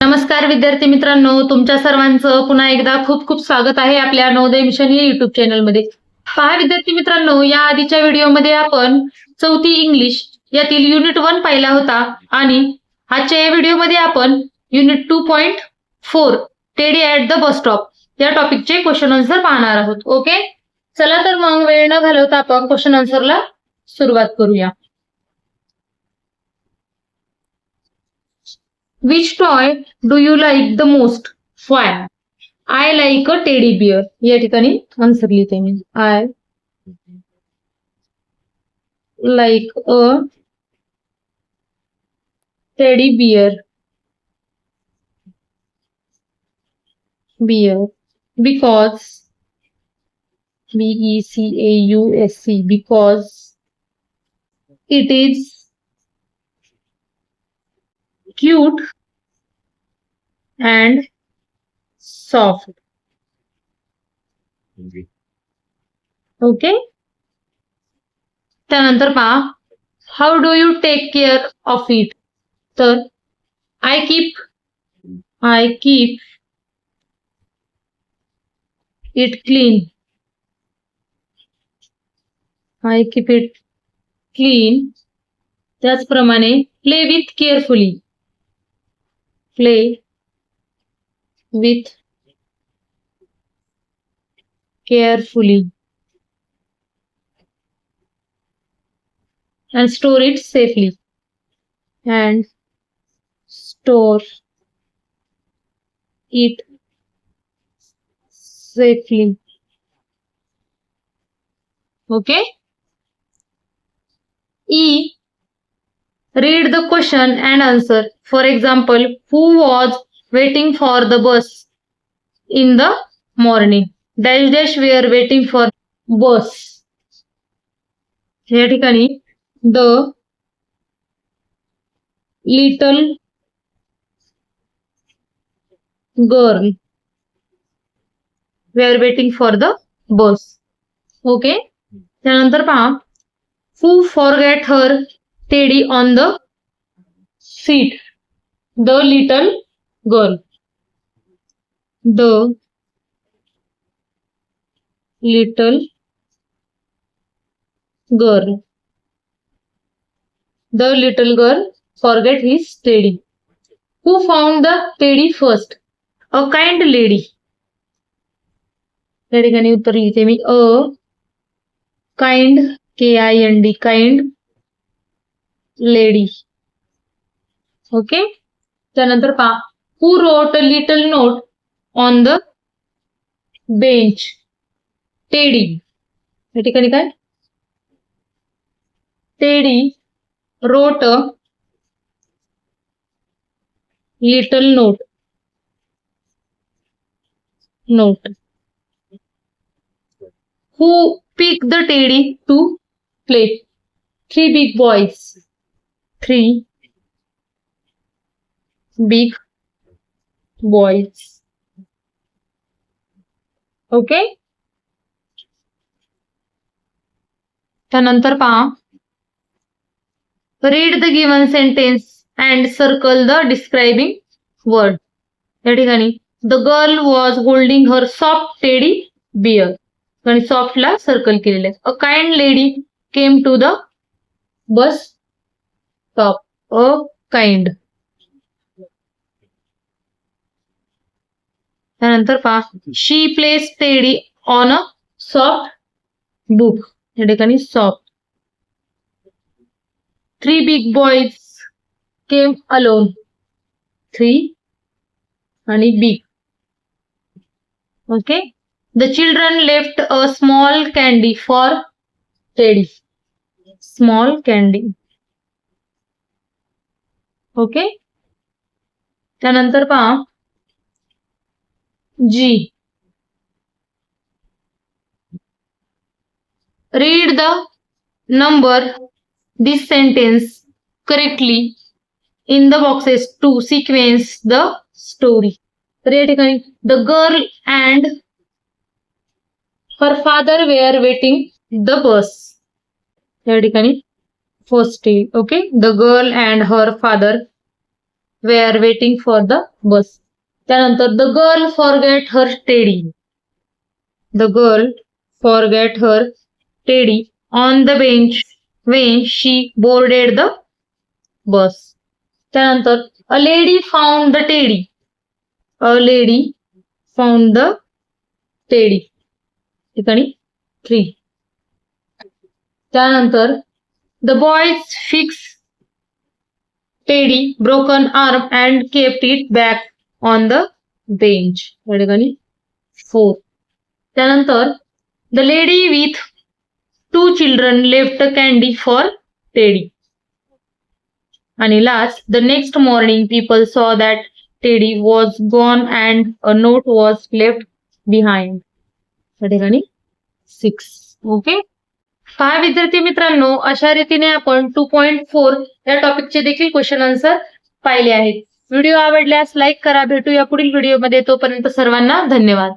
नमस्कार विद्यार्थी मित्रांनो, तुमच्या सर्वांचं पुन्हा एकदा खूप खूप स्वागत आहे आपल्या नवोदय मिशन या युट्यूब चॅनलमध्ये. पहा विद्यार्थी मित्रांनो, या आधीच्या व्हिडिओमध्ये आपण चौथी इंग्लिश यातील युनिट 1 पाहिला होता आणि आजच्या या व्हिडिओमध्ये आपण unit 2.4 teddy at the bus stop या टॉपिकचे क्वेश्चन आन्सर पाहणार आहोत. ओके, चला तर मग वेळ न घालवता आपण क्वेश्चन आन्सरला सुरुवात करूया. Which toy do you like the most? Why? I like a teddy bear. या ठिकाणी आन्सर लिहिते मी. I like a teddy bear. Because BECAUSC because it is cute and soft. Okay. त्यानंतर पहा, how do you take care of it? तर I keep it clean. I keep it clean. त्याचप्रमाणे play with carefully. Play with carefully and store it safely. And store it safely. Okay. E. Read the question and answer. For example, who was waiting for the bus in the morning? Dash dash were waiting for bus. या ठिकाणी the little girl were waiting for the bus. Okay. त्यानंतर पहा, who forgot her teddy on the seat? The little girl. The little girl. The little girl forgot his teddy. Who found the teddy first? A kind lady. या ठिकाणी उत्तर लिहिते मी. A kind, KIND, kind lady. Okay. त्यानंतर पहा, who wrote a little note on the bench? Teddy. या ठिकाणी काय? Teddy wrote a little note. Who picked the teddy to play? 3 big boys. 3 big boys. Okay. त्यानंतर पहा, read the given sentence and circle the describing word. या ठिकाणी the girl was holding her soft teddy bear. आणि soft ला circle केलेले. A kind lady came to the bus stop. A kind. त्यानंतर पहा, she placed teddy on a soft book. या ठिकाणी soft. 3 big boys came alone. 3 आणि big. Okay. The children left a small candy for Teddy. Small candy. Okay. त्यानंतर पहा, G. Read the number this sentence correctly in the boxes to sequence the story. तर या ठिकाणी the girl and her father were waiting the bus. या ठिकाणी first day. Okay. The girl and her father were waiting for the bus. त्यानंतर the girl forgot her teddy. The girl forgot her teddy on the bench when she boarded the bus. त्यानंतर a lady found the teddy. A lady found the teddy. ठिकाणी 3. त्यानंतर the boys fixed Teddy broken arm and kept it back on the bench. या ठिकाणी 4. त्यानंतर the lady with 2 children left candy for Teddy. आणि last, the next morning people saw that Teddy was gone and a note was left behind. या ठिकाणी 6. Okay. पहा विद्यार्थी मित्रांनो, अशा रीतीने आपण 2.4 या टॉपिकचे देखील क्वेश्चन आन्सर पाहिले आहेत. व्हिडिओ आवडल्यास लाईक करा. भेटूया पुढील व्हिडिओमध्ये. तोपर्यंत सर्वांना धन्यवाद.